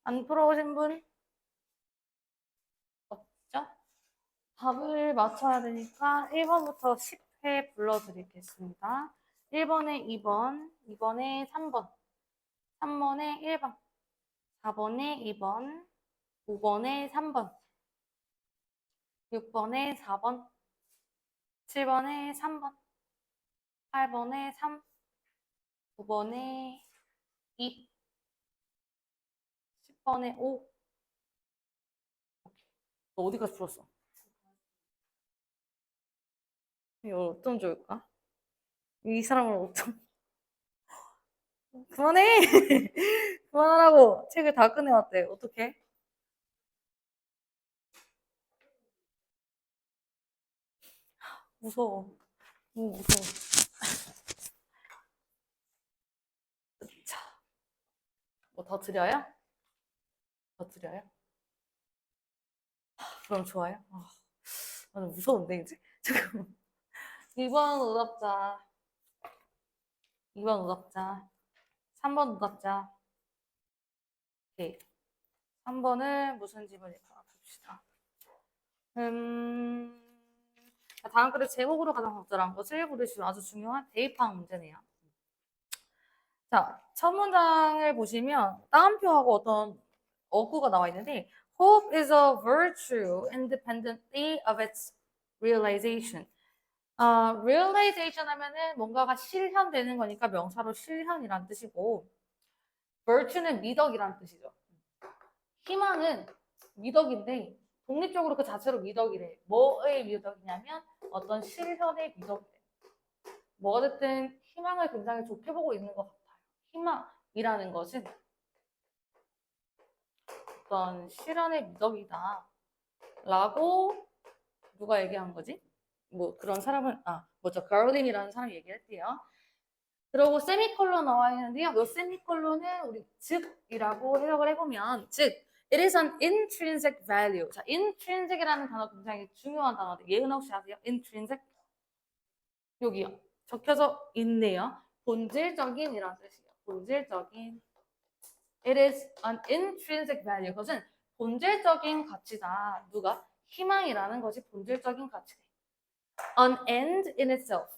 안 풀어오신 분? 없죠? 답을 맞춰야 되니까 1번부터 10회 불러드리겠습니다. 1번에 2번, 2번에 3번, 3번에 1번, 4번에 2번, 5번에 3번, 6번에 4번, 7번에 3번, 8번에 3, 9번에 2, 10번에 5. 너 어디까지 풀었어? 이거 어쩜 좋을까? 이 사람을 어쩜 그만해! 그만하라고! 책을 다 꺼내왔대. 어떡해? 무서워. 너무 무서워. 자, 뭐 더 드려요? 더 드려요? 그럼 좋아요. 나는 무서운데, 이제? 잠깐만. 2번 오답자. 2번 오답자. 3번 오답자. 오케이. 3번은 무슨 지문일까? 봅시다. 다음 글의 제목으로 가장 적절한 것을 고르시면 아주 중요한 대입항 문제네요. 자, 첫 문장을 보시면 따옴표하고 어떤 어구가 나와 있는데 Hope is a virtue independently of its realization. realization 하면은 뭔가가 실현되는 거니까 명사로 실현이란 뜻이고 virtue는 미덕이란 뜻이죠. 희망은 미덕인데 독립적으로 그 자체로 미덕이래. 뭐의 미덕이냐면 어떤 실현의 미덕이래. 뭐 어쨌든 희망을 굉장히 좋게 보고 있는 것 같아요. 희망이라는 것은 어떤 실현의 미덕이다 라고 누가 얘기한 거지? 뭐 그런 사람은 뭐죠? 가울린이라는 사람이 얘기했대요. 그리고 세미콜론 나와 있는데요. 이 세미콜론은 우리 즉이라고 해석을 해보면 즉 it is an intrinsic value. 자, intrinsic이라는 단어 굉장히 중요한 단어인데 예은 혹시 아세요? intrinsic? 여기요. 적혀져 있네요. 본질적인이라는 뜻이에요. 본질적인. It is an intrinsic value. 그것은 본질적인 가치다. 누가? 희망이라는 것이 본질적인 가치다. An end in itself.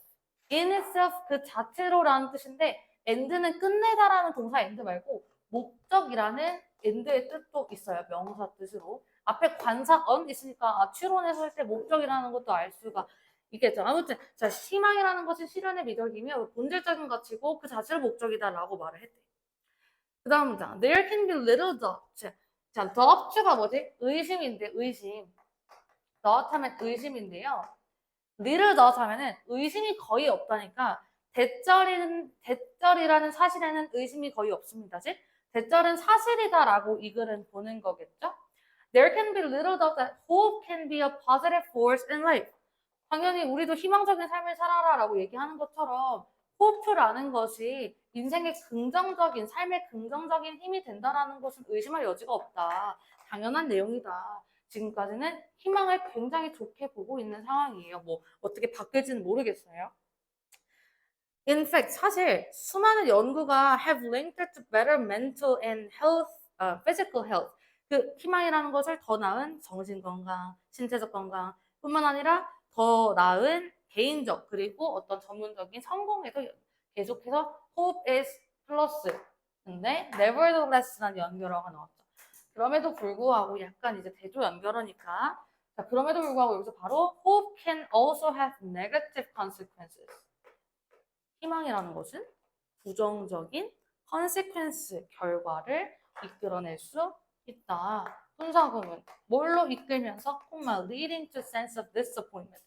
in itself 그 자체로라는 뜻인데 end는 끝내다라는 동사 end 말고 목적이라는 end의 뜻도 있어요. 명사 뜻으로. 앞에 관사 on 있으니까 추론해서 할 때 목적이라는 것도 알 수가 있겠죠. 아무튼 자, 희망이라는 것이 실현의 미덕이며 본질적인 가치고 그 자체로 목적이다라고 말을 했대. 그 다음 문장. There can be little doubt. 자, doubt가 뭐지? 의심인데 의심. doubt 하면 의심인데요. little doubt 하면은 의심이 거의 없다니까 대절이라는 사실에는 의심이 거의 없습니다. 즉 대절은 사실이다라고 이 글은 보는 거겠죠? There can be little doubt that hope can be a positive force in life. 당연히 우리도 희망적인 삶을 살아라라고 얘기하는 것처럼 호프라는 것이 인생의 긍정적인 삶의 긍정적인 힘이 된다라는 것은 의심할 여지가 없다. 당연한 내용이다. 지금까지는 희망을 굉장히 좋게 보고 있는 상황이에요. 뭐 어떻게 바뀔지는 모르겠어요. In fact, 사실 수많은 연구가 have linked to better mental and health, physical health. 그 희망이라는 것을 더 나은 정신 건강, 신체적 건강 뿐만 아니라 더 나은 개인적 그리고 어떤 전문적인 성공에도 계속해서 hope is plus. 근데 nevertheless라는 연결어가 나왔죠. 그럼에도 불구하고 약간 이제 대조 연결어니까 자, 그럼에도 불구하고 여기서 바로 hope can also have negative consequences. 희망이라는 것은 부정적인 consequence 결과를 이끌어낼 수 있다. 분사구문 뭘로 이끌면서 leading to sense of disappointment.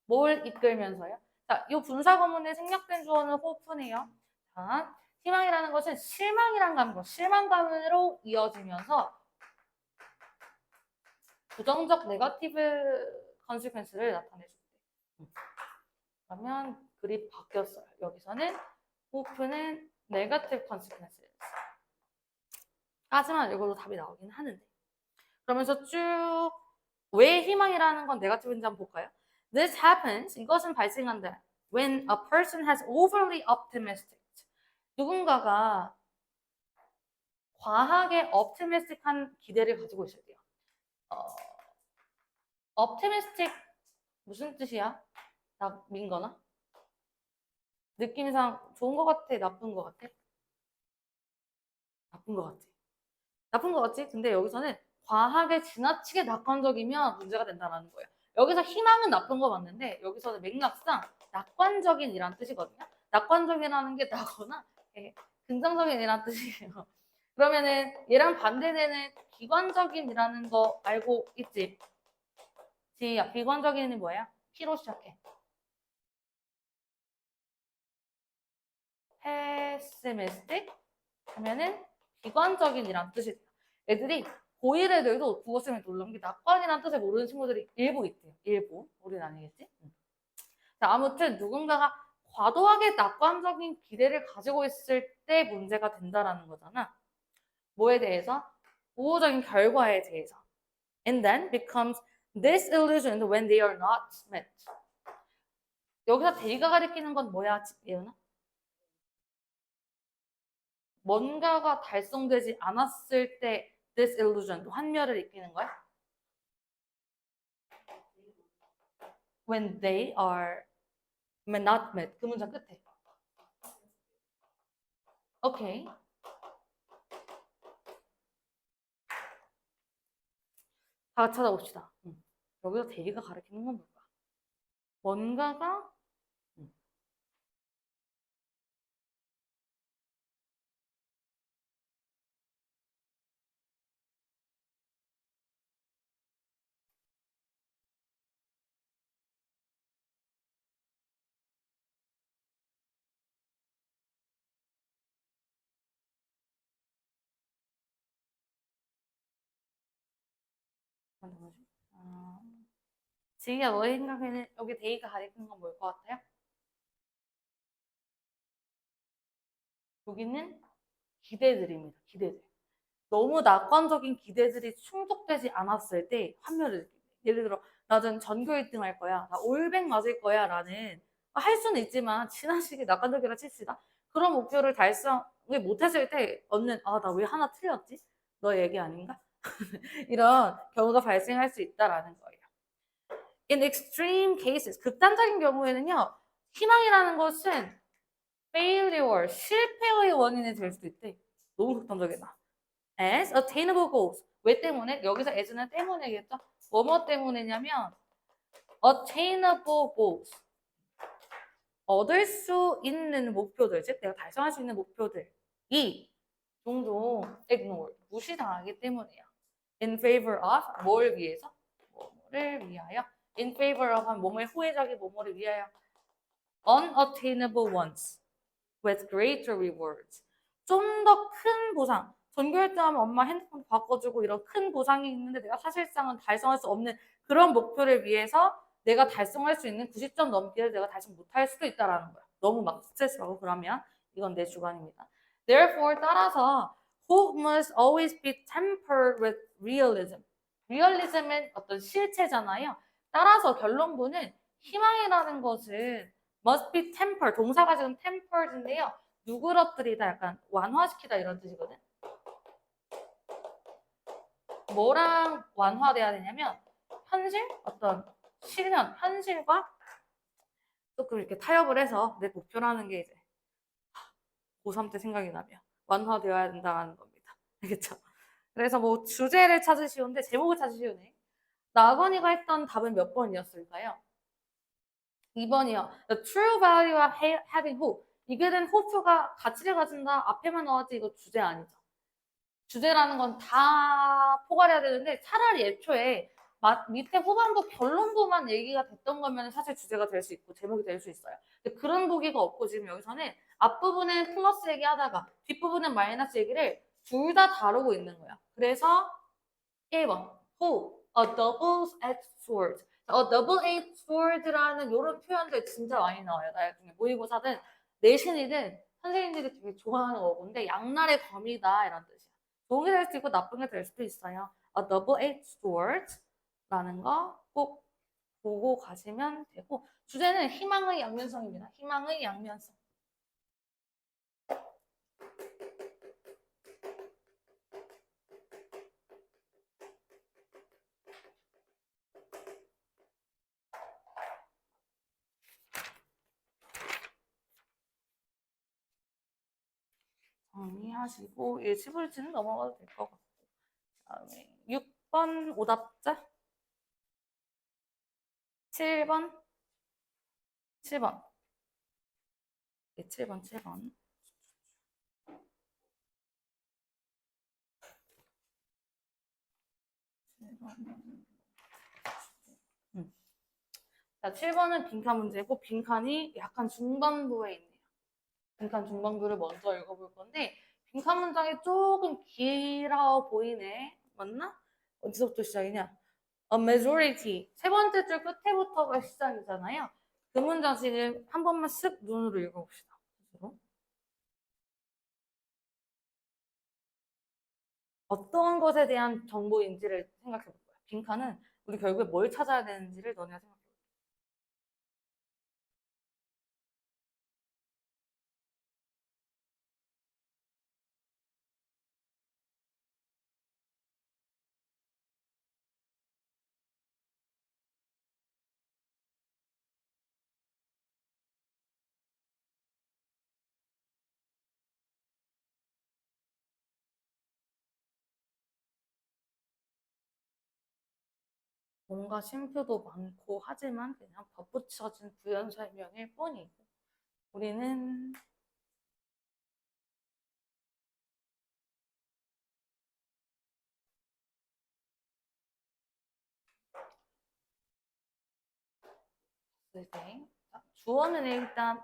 뭘 이끌면서요? 자, 이 분사구문에 생략된 주어는 hope네요. 자, 희망이라는 것은 실망이란 감정, 실망감으로 이어지면서 부정적 네거티브 컨시퀀스를 나타낼 수 있대. 그러면 글이 바뀌었어요. 여기서는 hope는 네거티브 컨시퀀스 까지만 읽어도 답이 나오긴 하는데 그러면서 쭉 왜 희망이라는 건 네거티브인지 한번 볼까요? This happens, 이것은 발생한다. When a person has overly optimistic. 누군가가 과하게 optimistic한 기대를 가지고 있어야 돼요. optimistic 무슨 뜻이야? 민거나? 느낌상 좋은 것 같아? 나쁜 것 같아? 나쁜 것 같아. 나쁜 것 같지? 근데 여기서는 과하게 지나치게 낙관적이면 문제가 된다는 거예요. 여기서 희망은 나쁜 거 맞는데 여기서는 맥락상 낙관적인이란 뜻이거든요. 낙관적이라는 게 나거나 긍정적인이란 뜻이에요. 그러면은 얘랑 반대되는 비관적인이라는 거 알고 있지? 지희야, 비관적인이 뭐야? P로 시작해. pessimistic 하면은 비관적인이란 뜻이 돼요. 애들이 고1 애들도 국어 쓰면 놀란 게 낙관이란 뜻을 모르는 친구들이 일부 있대요. 일부. 우리는 아니겠지? 자, 아무튼 누군가가 과도하게 낙관적인 기대를 가지고 있을 때 문제가 된다라는 거잖아. 뭐에 대해서? 우호적인 결과에 대해서. And then becomes disillusioned when they are not met. 여기서 대가 가리키는 건 뭐야, 예은아? 뭔가가 달성되지 않았을 때 disillusion, 환멸을 느끼는 거야? When they are not met. 그 문장 끝에. 오케이. 다 같이 찾아봅시다. 여기서 대리가 가리키는 건 뭘까? 뭔가가 뭐지? 지희야, 너의 생각에는 여기 대리가 가리키는 건 뭘 것 같아요? 여기는 기대들입니다. 기대들. 너무 낙관적인 기대들이 충족되지 않았을 때 환멸을 느낀다. 예를 들어 나는 전교 1등 할 거야. 나 올백 맞을 거야. 라는 할 수는 있지만 지나치게 낙관적이라 칩시다. 그런 목표를 달성을 못했을 때 얻는 나 왜 하나 틀렸지? 너 얘기 아닌가? 이런 경우가 발생할 수 있다라는 거예요. In extreme cases, 극단적인 경우에는요. 희망이라는 것은 failure, 실패의 원인이 될 수도 있대. 너무 극단적이다. As attainable goals. 왜 때문에? 여기서 as는 때문에겠죠? 뭐뭐 때문이냐면 attainable goals. 얻을 수 있는 목표들, 즉 내가 달성할 수 있는 목표들이 종종 ignore, 무시당하기 때문이에요. In favor of, 뭘 위해서? 뭐를 위하여. In favor of 하면 뭐뭐의 후회적인 뭐뭐를 위하여. Unattainable ones with greater rewards. 좀 더 큰 보상. 전교 1등 하면 엄마 핸드폰 바꿔주고 이런 큰 보상이 있는데 내가 사실상은 달성할 수 없는 그런 목표를 위해서 내가 달성할 수 있는 90점 넘기를 내가 달성 못할 수도 있다라는 거야. 너무 막 스트레스 받고 그러면 이건 내 주관입니다. Therefore 따라서 hope must always be tempered with realism. realism은 어떤 실체잖아요. 따라서 결론부는 희망이라는 것은 must be tempered. 동사가 지금 tempered인데요. 누그러뜨리다, 약간 완화시키다 이런 뜻이거든. 뭐랑 완화돼야 되냐면 현실, 어떤 실현, 현실과 조금 이렇게 타협을 해서 내 목표라는 게 이제 고3 때 생각이 나면 완화되어야 된다는 겁니다. 알겠죠? 그래서 뭐 주제를 찾으시는데 제목을 찾으시오네. 나건이가 했던 답은 몇 번이었을까요? 2번이요. The true value of having hope. 이게 된 호프가 가치를 가진다. 앞에만 나왔지 이거 주제 아니죠. 주제라는 건 다 포괄해야 되는데 차라리 애초에 밑에 후반부 결론부만 얘기가 됐던 거면 사실 주제가 될 수 있고 제목이 될 수 있어요. 근데 그런 보기가 없고 지금 여기서는 앞부분은 플러스 얘기하다가 뒷부분은 마이너스 얘기를 둘 다 다루고 있는 거야. 그래서 1번 hope, a double-edged sword. A double-edged sword라는 이런 표현들 진짜 많이 나와요. 나중에 모의고사든 내신이든 선생님들이 되게 좋아하는 어구인데 양날의 검이다 이런 뜻이야. 좋은 게 될 수도 있고 나쁜 게 될 수도 있어요. A double-edged sword라는 거 꼭 보고 가시면 되고 주제는 희망의 양면성입니다. 희망의 양면성. 정리하시고 예시불지는 넘어가도 될 것 같고 다음에 6번 오답자 7번 7번 네, 7번 7번 자, 7번은 빈칸 문제고 빈칸이 약간 중반부에 있네요. 빈칸 중반부를 먼저 읽어볼 건데 빈칸 문장이 조금 길어 보이네. 맞나? 어디서부터 시작이냐? A majority. 세 번째 줄 끝에부터가 시작이잖아요. 그 문장 지금 한 번만 쓱 눈으로 읽어봅시다. 어떤 것에 대한 정보인지를 생각해 볼 거야. 빈칸은 우리 결국에 뭘 찾아야 되는지를 너네가 생각해 볼 거야. 뭔가 쉼표도 많고 하지만 그냥 덧붙여진 부연 설명일 뿐이고 우리는 주어는 일단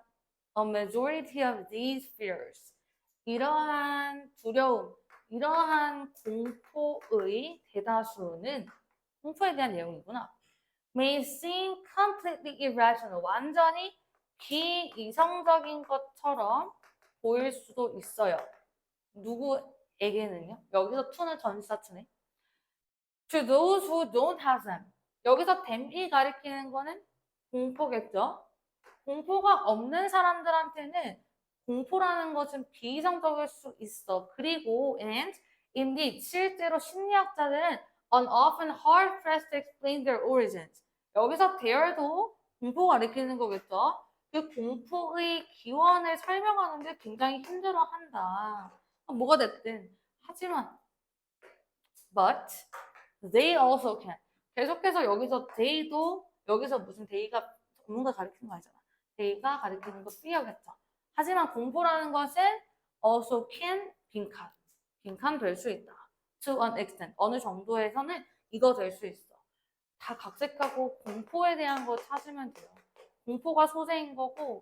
a majority of these fears 이러한 두려움, 이러한 공포의 대다수는 공포에 대한 내용이구나. may seem completely irrational 완전히 비이성적인 것처럼 보일 수도 있어요. 누구에게는요? 여기서 to는 전치사 to네. To those who don't have them. 여기서 them이 가리키는 거는 공포겠죠? 공포가 없는 사람들한테는 공포라는 것은 비이성적일 수 있어. 그리고 and indeed 실제로 심리학자들은 are often hard pressed to explain their origins. 여기서 there도 공포가 가리키는 거겠죠? 그 공포의 기원을 설명하는데 굉장히 힘들어한다. 뭐가 됐든 하지만 but they also can. 계속해서 여기서 they도 여기서 무슨 they가 뭔가 가리키는 거 아니잖아. they가 가리키는 거 쓰여야겠죠. 하지만 공포라는 것은 also can 빈칸 될 수 있다. to an extent 어느 정도에서는 이거 될 수 있어. 다 각색하고 공포에 대한 거 찾으면 돼요. 공포가 소재인 거고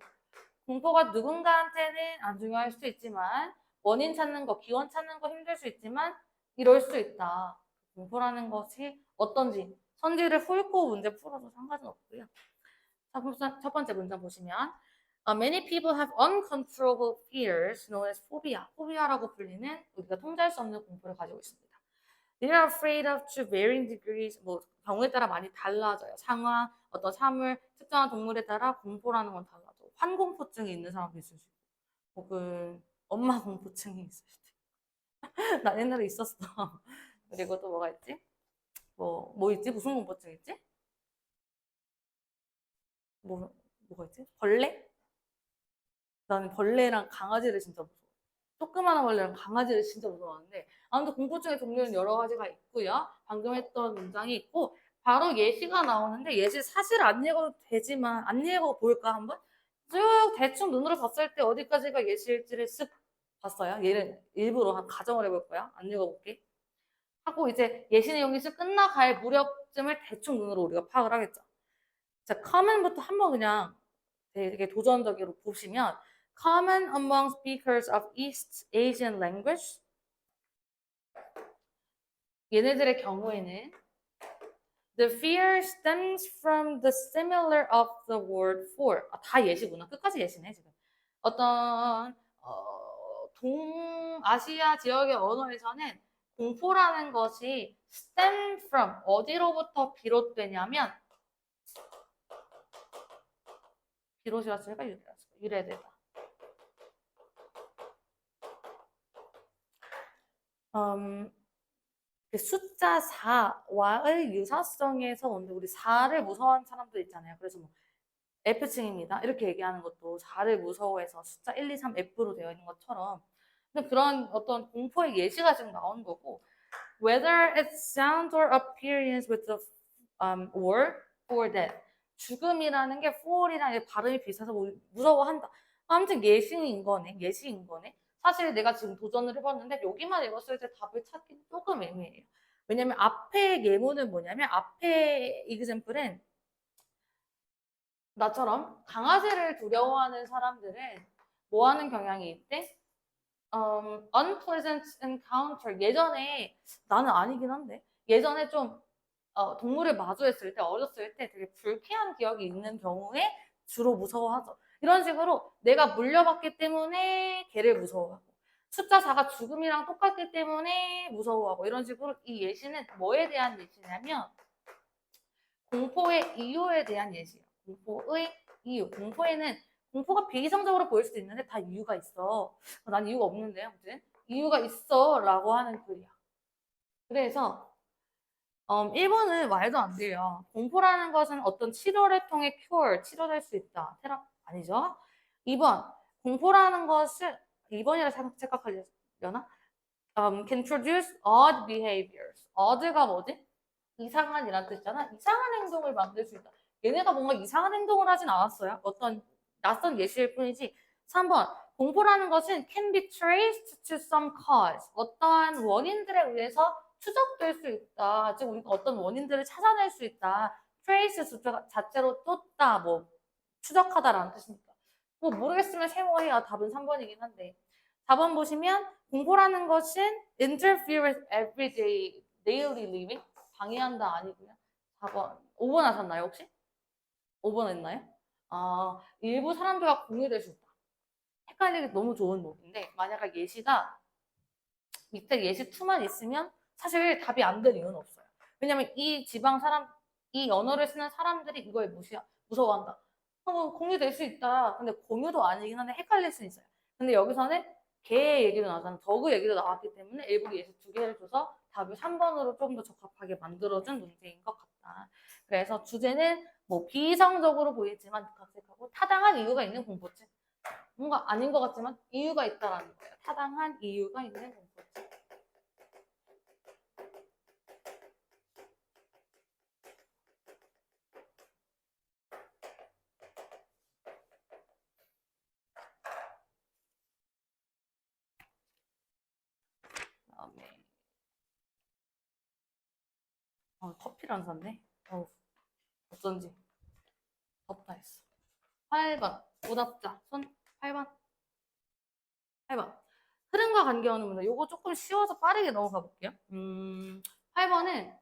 공포가 누군가한테는 안 중요할 수도 있지만 원인 찾는 거, 기원 찾는 거 힘들 수 있지만 이럴 수 있다. 공포라는 것이 어떤지 선지를 훑고 문제 풀어도 상관은 없고요. 첫 번째 문장 보시면 Many people have uncontrollable fears known as phobia. 포비아라고 불리는 우리가 통제할 수 없는 공포를 가지고 있습니다. They are afraid of to varying degrees. 뭐 경우에 따라 많이 달라져요. 상황, 어떤 사물, 특정한 동물에 따라 공포라는 건 달라져. 환공포증이 있는 사람도 있을 수 있고 혹은 엄마 공포증이 있을 수도 있고 나 옛날에 있었어. 그리고 또 뭐가 있지? 뭐 있지? 무슨 공포증 있지? 뭐가 있지? 벌레? 나는 벌레랑 강아지를 진짜 무서워. 조그마한 벌레랑 강아지를 진짜 무서워하는데 아무튼 공포증의 종류는 여러 가지가 있고요. 방금 했던 문장이 있고 바로 예시가 나오는데 예시 사실 안 읽어도 되지만 안 읽어 볼까 한번? 쭉 대충 눈으로 봤을 때 어디까지가 예시일지를 쓱 봤어요. 얘를 일부러 한 가정을 해볼 거야. 안 읽어볼게. 하고 이제 예시 내용이 쓱 끝나갈 무렵쯤을 대충 눈으로 우리가 파악을 하겠죠. 자, common부터 한번 그냥 되게 도전적으로 보시면 common among speakers of East Asian language 얘네들의 경우에는 the fear stems from the similar of the word for 다 예시구나. 끝까지 예시네 지금. 어떤 동아시아 지역의 언어에서는 공포라는 것이 stem from 어디로부터 비롯되냐면 비롯이었을까 유래되다. 숫자 4와의 유사성에서 오는데 우리 4를 무서워하는 사람도 있잖아요. 그래서 뭐 F층입니다. 이렇게 얘기하는 것도 4를 무서워해서 숫자 1, 2, 3 F로 되어 있는 것처럼 근데 그런 어떤 공포의 예시가 지금 나온 거고, whether it sounds or appearance with the or for death. 죽음이라는 게 for이랑 발음이 비슷해서 무서워한다. 아무튼 예시인 거네. 예시인 거네. 사실 내가 지금 도전을 해봤는데 여기만 읽었을 때 답을 찾기 조금 애매해요. 왜냐면 앞에 예문은 뭐냐면 앞에 example은 나처럼 강아지를 두려워하는 사람들은 뭐 하는 경향이 있대? unpleasant encounter. 예전에 나는 아니긴 한데 예전에 좀 동물을 마주했을 때 어렸을 때 되게 불쾌한 기억이 있는 경우에 주로 무서워하죠. 이런 식으로 내가 물려봤기 때문에 걔를 무서워하고 숫자 4가 죽음이랑 똑같기 때문에 무서워하고 이런 식으로 이 예시는 뭐에 대한 예시냐면 공포의 이유에 대한 예시예요. 공포의 이유. 공포가 비이성적으로 보일 수도 있는데 다 이유가 있어. 난 이유가 없는데 아무튼 이유가 있어 라고 하는 글이야. 그래서 1번은 말도 안 돼요. 공포라는 것은 어떤 치료를 통해 치료될 수 있다. 테라 아니죠? 2번 공포라는 것은 2번이라 생각하려나? can produce odd behaviors. odd가 뭐지? 이상한이란 뜻이잖아. 이상한 행동을 만들 수 있다. 얘네가 뭔가 이상한 행동을 하진 않았어요. 어떤 낯선 예시일 뿐이지. 3번 공포라는 것은 can be traced to some cause. 어떠한 원인들에 의해서 추적될 수 있다. 즉 우리가 어떤 원인들을 찾아낼 수 있다. trace 숫자 자체로 쫓다, 뭐 추적하다라는 뜻이니까. 뭐 모르겠으면 세모해야 답은 3번이긴 한데. 4번 보시면 공포라는 것은 interfere with everyday daily living. 방해한다 아니고요. 4번. 5번 하셨나요 혹시? 5번 했나요? 일부 사람들과 공유될 수 있다. 헷갈리기 너무 좋은 목인데 만약에 예시가 밑에 예시 2만 있으면 사실 답이 안 될 이유는 없어요. 왜냐면 이 지방 사람, 이 언어를 쓰는 사람들이 이걸 무서워한다. 공유될 수 있다. 근데 공유도 아니긴 한데 헷갈릴 수 있어요. 근데 여기서는 개 얘기도 나왔잖아. 더그 얘기도 나왔기 때문에 일부 예시 2개를 줘서 답을 3번으로 좀 더 적합하게 만들어준 문제인 것 같다. 그래서 주제는 뭐 비이성적으로 보이지만 각색하고 타당한 이유가 있는 공포증. 뭔가 아닌 것 같지만 이유가 있다라는 거예요. 타당한 이유가 있는 공포증. 그다음에 커피를 안 샀네. 어쩐지 덥다 했어. 8번 오답자 손 8번 8번 흐름과 관계없는 문제. 요거 조금 쉬워서 빠르게 넘어가 볼게요. 8번은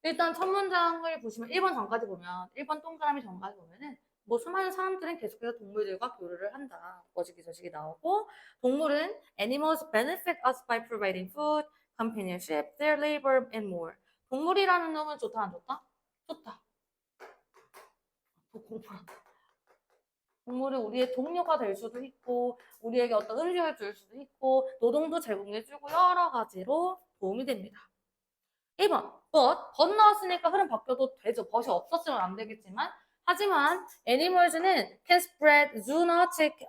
일단 첫 문장을 보시면 1번 전까지 보면 1번 동그라미 전까지 보면은 뭐 수많은 사람들은 계속해서 동물들과 교류를 한다. 거시기 저시기 나오고 동물은 animals benefit us by providing food, companionship, their labor and more. 동물이라는 놈은 좋다 안 좋다? 좋다. 공부한다. 동물은 우리의 동료가 될 수도 있고 우리에게 어떤 음식을 줄 수도 있고 노동도 제공해주고 여러 가지로 도움이 됩니다. 1번 but 나왔으니까 흐름 바뀌어도 되죠. but이 없었으면 안 되겠지만 하지만 animals는 can spread zoonotic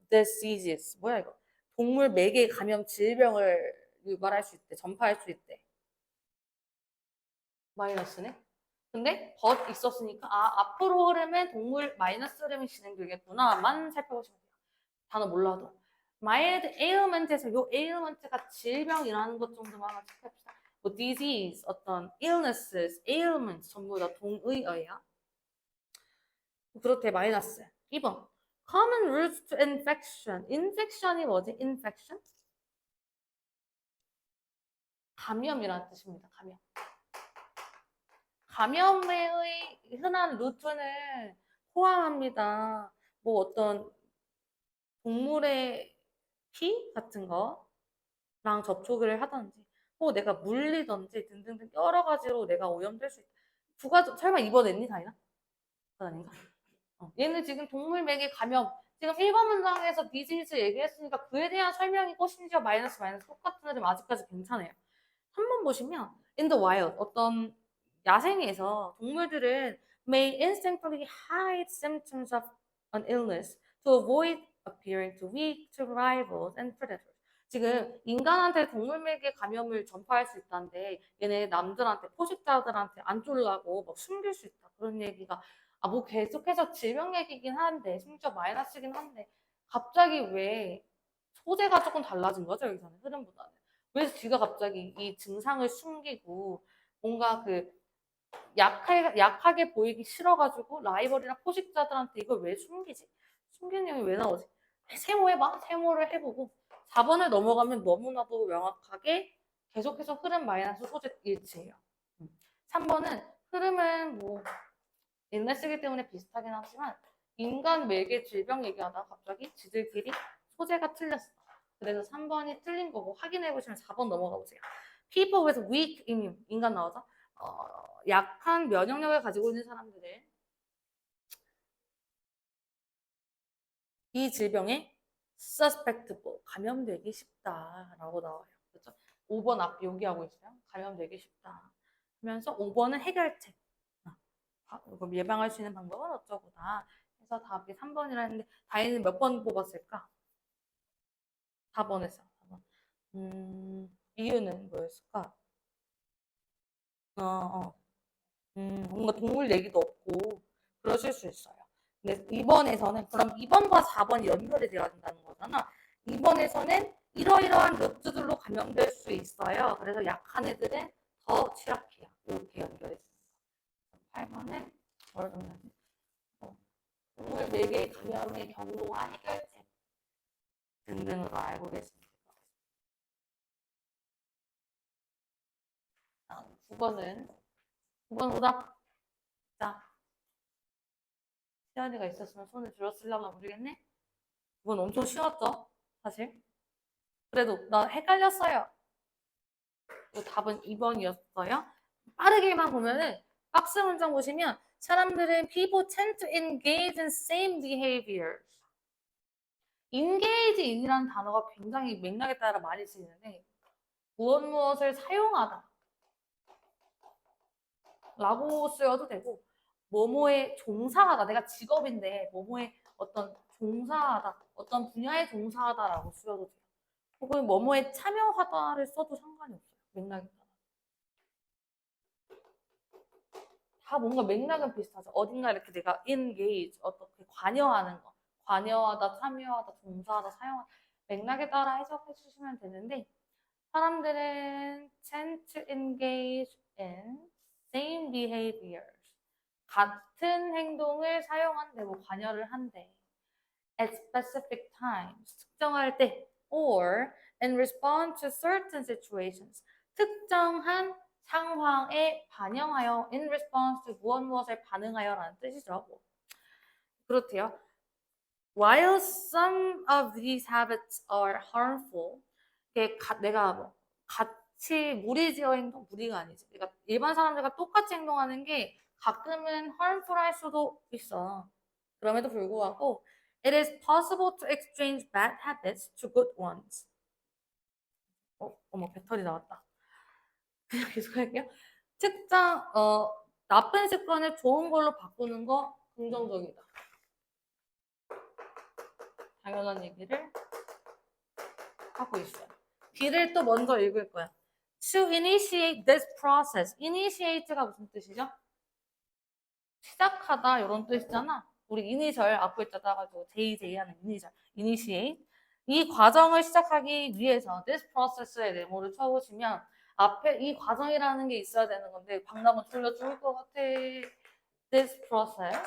diseases. 뭐야 이거? 동물 매개 감염 질병을 유발할 수 있대. 전파할 수 있대. 마이너스네. 근데 but 있었으니까 앞으로 흐름은 동물 마이너스 흐름이 진행되겠구나만 살펴보시면 돼요. 단어 몰라도. mild ailment에서 요 ailment가 질병이라는 것 정도만 하나 체크합시다. 뭐 disease, 어떤 illnesses, ailments 전부 다 동의어예요. 그렇대 마이너스. 2번 common routes to infection. infection이 뭐지? infection? 감염이라는 뜻입니다. 감염. 감염의 흔한 루트는 포함합니다. 뭐 어떤 동물의 피 같은 거랑 접촉을 하든지 뭐 내가 물리든지 등등등 여러 가지로 내가 오염될 수 있다. 두 가지 설마 입어냈니 다이나? 그건 아닌가? 얘는 지금 동물 매개 감염 지금 1번 문장에서 디지즈 얘기했으니까 그에 대한 설명이고 심지어 마이너스 똑같은 애들 아직까지 괜찮아요. 3번 보시면 in the wild 어떤 야생에서 동물들은 may instinctively hide symptoms of an illness to avoid appearing to weak to rivals and predators. 지금 인간한테 동물에게 감염을 전파할 수 있다는데 얘네 남들한테 포식자들한테 안 쫄라고 막 숨길 수 있다 그런 얘기가 뭐 계속해서 질병 얘기긴 한데 심지어 마이너스긴 한데 갑자기 왜 소재가 조금 달라진 거죠 여기서는 흐름보다는 왜 쥐가 갑자기 이 증상을 숨기고 뭔가 그 약하게 보이기 싫어가지고 라이벌이나 포식자들한테 이걸 왜 숨기지? 숨기는 내용이 왜 나오지? 세모 해봐. 세모를 해보고 4번을 넘어가면 너무나도 명확하게 계속해서 흐름 마이너스 소재 일치예요. 3번은 흐름은 뭐 옛날 쓰기 때문에 비슷하긴 하지만 인간 매개 질병 얘기하다가 갑자기 지들끼리 소재가 틀렸어. 그래서 3번이 틀린 거고 확인해 보시면 4번 넘어가 보세요. People with weak immune 인간 나오죠? 약한 면역력을 가지고 있는 사람들은 이 질병에 susceptible, 감염되기 쉽다라고 나와요. 그렇죠? 5번 앞 여기하고 있어요. 감염되기 쉽다. 하면서 5번은 해결책. 이거 예방할 수 있는 방법은 어쩌고다. 그래서 답이 3번이라 했는데 다혜는 몇 번 뽑았을까? 4번 했어. 4번. 이유는 뭐였을까? 뭔가 동물 얘기도 없고 그러실 수 있어요. 근데 2번에서는 그럼 2번과 4번이 연결이 되어야 된다는 거잖아. 2번에서는 이러이러한 루트들로 감염될 수 있어요. 그래서 약한 애들은 더 취약해요. 이렇게 연결했습니다. 8번은 뭐라 정리하지? 동물 4개의 감염의 경로와 해결책 등등으로 알고 계십니다. 9번은 9번 오답. 자, 시연이가 있었으면 손을 들었으려나 모르겠네. 이건 엄청 쉬웠죠, 사실. 그래도 나 헷갈렸어요. 답은 2번이었어요. 빠르게만 보면은 박스 문장 보시면 사람들은 people tend to engage in same behaviors. engage in이라는 단어가 굉장히 맥락에 따라 많이 쓰이는데 무엇을 사용하다 라고 쓰여도 되고 뭐뭐에 종사하다 내가 직업인데 뭐뭐에 어떤 종사하다 어떤 분야에 종사하다라고 쓰여도 돼요. 혹은 뭐뭐에 참여하다를 써도 상관이 없어요. 맥락에 따라. 다 뭔가 맥락은 비슷하죠. 어딘가 이렇게 내가 engage, 어떻게 관여하는 거. 관여하다, 참여하다, 종사하다, 사용하다. 맥락에 따라 해석해 주시면 되는데 사람들은 tend to engage in same behaviors. 같은 행동을 사용한대, 뭐 관여를 한대. At specific times, 특정할 때, or in response to certain situations, 특정한 상황에 반영하여, in response to 무엇을 반응하여라는 뜻이죠. 그렇대요. While some of these habits are harmful, 내가 뭐 같이 무리지어 행동, 무리가 아니지. 그러니까 일반 사람들과 똑같이 행동하는 게 가끔은 harmful할 수도 있어. 그럼에도 불구하고 it is possible to exchange bad habits to good ones. 어머 배터리 나왔다. 그냥 계속 할게요. 나쁜 습관을 좋은 걸로 바꾸는 거 긍정적이다. 당연한 얘기를 하고 있어요. B를 또 먼저 읽을 거야. To initiate this process. initiate가 무슨 뜻이죠? 시작하다 이런 뜻이잖아. 우리 이니셜 앞글자 따가지고 JJ 하는 이니셜. initiate. 이 과정을 시작하기 위해서 this process의 네모를 쳐보시면 앞에 이 과정이라는 게 있어야 되는 건데 박람은 졸려 죽을 것 같아. This process.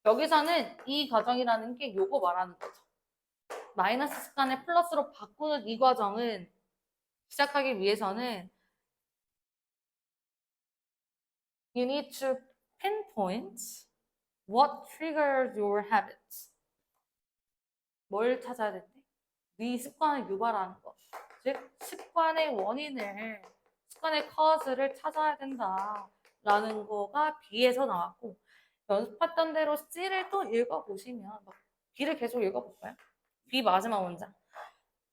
여기서는 이 과정이라는 게 요거 말하는 거죠. 마이너스 습관을 플러스로 바꾸는 이 과정은 시작하기 위해서는 you need to pinpoint what triggers your habits. 뭘 찾아야 된대? 네 습관을 유발하는 것. 즉, 습관의 원인을, 습관의 cause를 찾아야 된다라는 거가 B에서 나왔고 연습했던 대로 C를 또 읽어보시면 B를 계속 읽어볼까요? B 마지막 문장.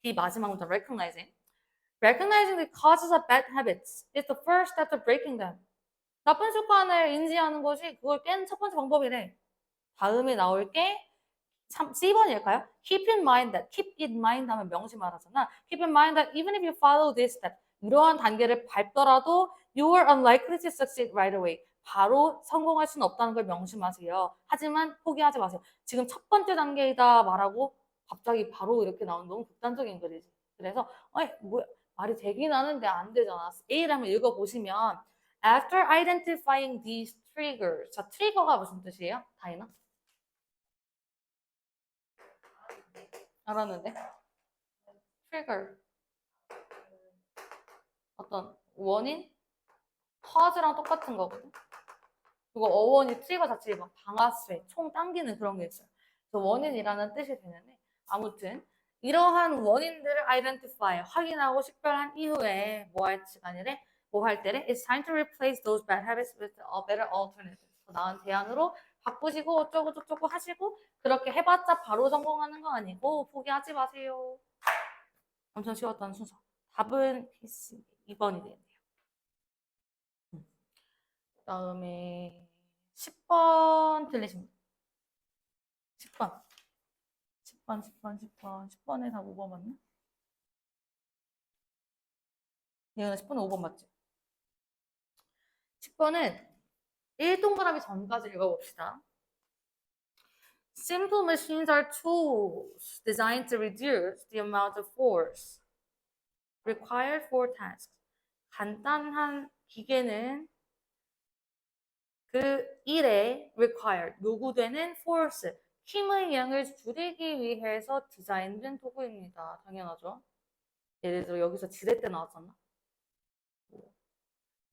B 마지막 문장. Recognizing. Recognizing the causes of bad habits is the first step to breaking them. 나쁜 습관을 인지하는 것이 그걸 깨는 첫 번째 방법이래. 다음에 나올 게 C번일까요? Keep in mind that, keep in mind 하면 명시 말하잖아. Keep in mind that even if you follow this step, 이러한 단계를 밟더라도 you are unlikely to succeed right away. 바로 성공할 수는 없다는 걸 명심하세요. 하지만 포기하지 마세요. 지금 첫 번째 단계이다 말하고 갑자기 바로 이렇게 나오는 너무 극단적인 글이지. 그래서 뭐야, 말이 되긴 하는데 안 되잖아. A를 한번 읽어보시면 After identifying these triggers. 자, 트리거가 무슨 뜻이에요? 다이나? 알았는데? trigger. 어떤 원인? cause랑 똑같은 거거든. 그리고 어원이 트리거 자체에 막 방아쇠, 총 당기는 그런 게 있어요. 그래서 원인이라는 뜻이 되는데 아무튼 이러한 원인들을 identify, 확인하고 식별한 이후에 뭐 할 시간이래? 뭐 할 때래? It's time to replace those bad habits with a better alternative. 더 나은 대안으로 바꾸시고 어쩌고 저쩌고 하시고 그렇게 해봤자 바로 성공하는 거 아니고 포기하지 마세요. 엄청 쉬웠던 순서. 답은 2번이 되네요. 그다음에 10번 틀리십니다. 10번에 다 5번 맞나? 얘는 10번에 5번 맞지? 10번은 1동그라미 전까지 읽어봅시다. Simple machines are tools designed to reduce the amount of force required for tasks. 간단한 기계는 그 일에 required, 요구되는 force, 힘의 양을 줄이기 위해서 디자인된 도구입니다. 당연하죠. 예를 들어 여기서 지렛대 나왔잖아.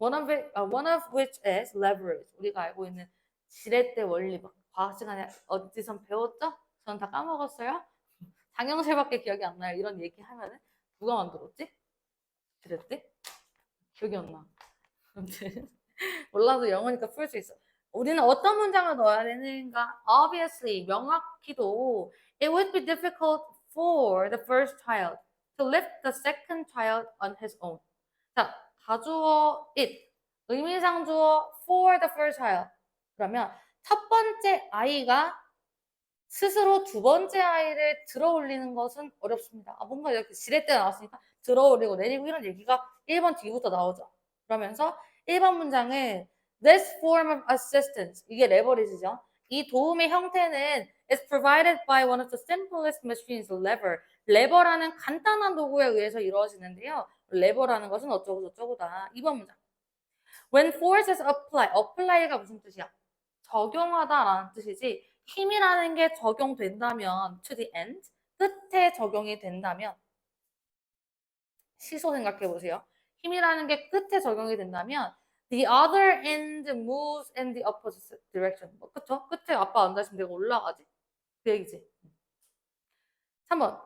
One of which is leverage. 우리가 알고 있는 지렛대 원리, 과학 시간에 어디선 배웠죠? 저는 다 까먹었어요. 장영실밖에 기억이 안 나요. 이런 얘기 하면은 누가 만들었지? 지렛대? 기억이 안 나. 아무튼 몰라도 영어니까 풀 수 있어. 우리는 어떤 문장을 넣어야 되는가? Obviously, 명확히도 it would be difficult for the first child to lift the second child on his own. 자, 가주어 it, 의미상 주어 for the first child. 그러면 첫 번째 아이가 스스로 두 번째 아이를 들어 올리는 것은 어렵습니다. 뭔가 이렇게 지렛대가 나왔으니까 들어 올리고 내리고 이런 얘기가 1번 뒤부터 나오죠. 그러면서 1번 문장은 This form of assistance, 이게 레버리지죠. 이 도움의 형태는 is provided by one of the simplest machines, lever. 레버라는 간단한 도구에 의해서 이루어지는데요. 레버라는 것은 어쩌고 저쩌고다. 2번 문장. When force is apply가 무슨 뜻이야? 적용하다라는 뜻이지. 힘이라는 게 적용된다면 to the end, 끝에 적용이 된다면 시소 생각해 보세요. 힘이라는 게 끝에 적용이 된다면 the other end moves in the opposite direction. 그쵸? 끝에 아빠 앉아있으면 내가 올라가지? 그 얘기지. 3번.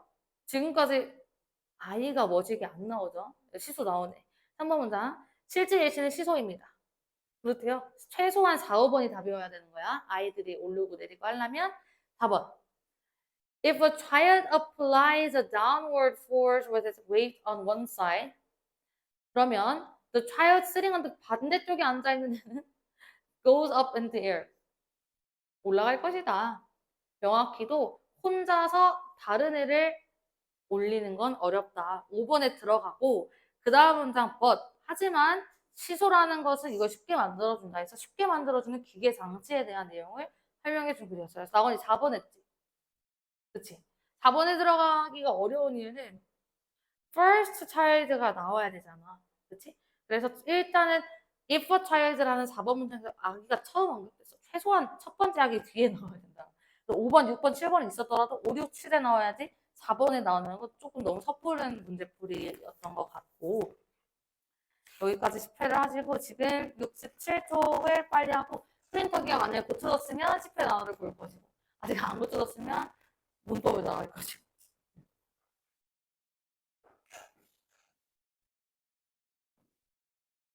지금까지 아이가 멋지게 안 나오죠? 시소 나오네. 3번 문장. 실제 예시는 시소입니다. 그렇대요. 최소한 4, 5번이 답이어야 되는 거야. 아이들이 오르고 내리고 하려면 4번. If a child applies a downward force with its weight on one side, 그러면 the child sitting on the 반대쪽에 앉아있는 애는 goes up in the air. 올라갈 것이다. 명확히도 혼자서 다른 애를 올리는 건 어렵다. 5번에 들어가고 그 다음 문장 but. 하지만 시소라는 것은 이걸 쉽게 만들어준다 해서 쉽게 만들어주는 기계 장치에 대한 내용을 설명해 준 글이었어요. 나건이 4번 했지. 그치? 4번에 들어가기가 어려운 이유는 first child가 나와야 되잖아. 그치? 그래서 일단은 if a child라는 4번 문장에서 아기가 처음 언급됐어. 최소한 첫 번째 아기 뒤에 나와야 된다. 5번, 6번, 7번이 있었더라도 5, 6, 7에 나와야지 4번에 나오는 건 조금 너무 섣부른 문제풀이였던 것 같고 여기까지 10회를 하시고 지금 67초를 빨리 하고 프린터기가 만약에 고쳐졌으면 10회 단어를 볼 것이고 아직 안 고쳐졌으면 문법을 나갈 것이고